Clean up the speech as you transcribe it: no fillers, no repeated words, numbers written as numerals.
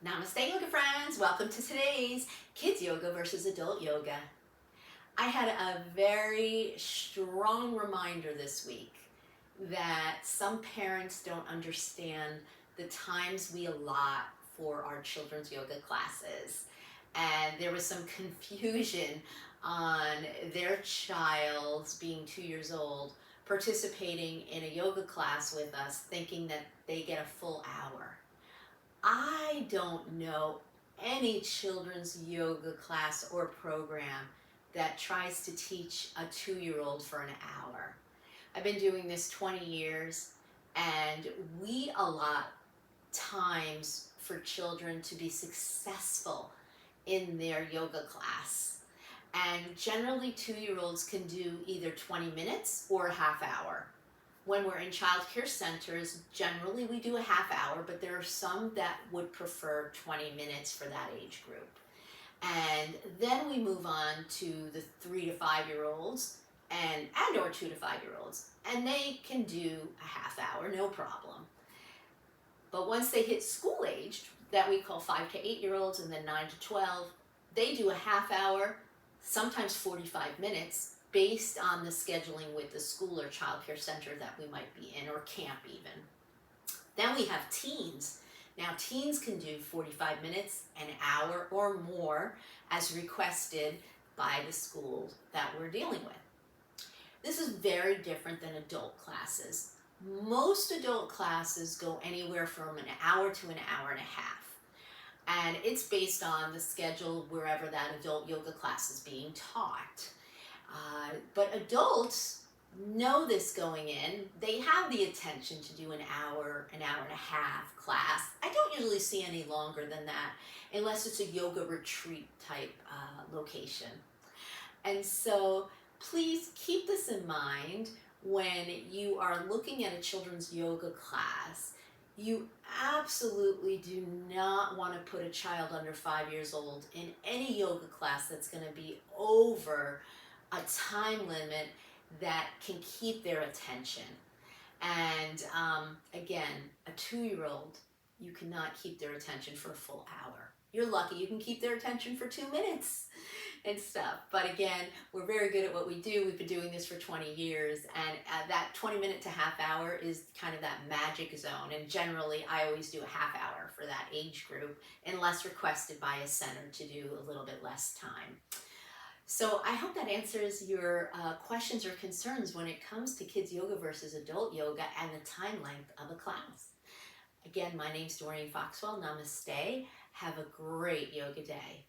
Namaste, yoga friends. Welcome to today's Kids Yoga versus Adult Yoga. I had a very strong reminder this week that some parents don't understand the times we allot for our children's yoga classes. And there was some confusion on their child's being 2 years old participating in a yoga class with us, thinking that they get a full hour. I don't know any children's yoga class or program that tries to teach a 2 year old for an hour. I've been doing this 20 years and we allot times for children to be successful in their yoga class. And generally, 2 year olds can do either 20 minutes or a half hour. When we're in child care centers, generally we do a half hour, but there are some that would prefer 20 minutes for that age group. And then we move on to the 3 to 5 year olds and or 2 to 5 year olds, and they can do a half hour, no problem. But once they hit school age, that we call 5 to 8 year olds, and then 9 to 12, they do a half hour, sometimes 45 minutes, based on the scheduling with the school or child care center that we might be in, or camp even. Then we have teens. Now teens can do 45 minutes, an hour or more as requested by the school that we're dealing with. This is very different than adult classes. Most adult classes go anywhere from an hour to an hour and a half. And it's based on the schedule wherever that adult yoga class is being taught. But adults know this going in. They have the attention to do an hour and a half class. I don't usually see any longer than that unless it's a yoga retreat type location. And so please keep this in mind when you are looking at a children's yoga class. You absolutely do not want to put a child under 5 years old in any yoga class that's going to be over a time limit that can keep their attention. And again, a 2 year old, you cannot keep their attention for a full hour. You're lucky you can keep their attention for 2 minutes and stuff. But again, we're very good at what we do. We've been doing this for 20 years, and that 20 minute to half hour is kind of that magic zone. And generally, I always do a half hour for that age group, unless requested by a center to do a little bit less time. So I hope that answers your questions or concerns when it comes to kids yoga versus adult yoga and the time length of a class. Again, my name's Doreen Foxwell. Namaste. Have a great yoga day.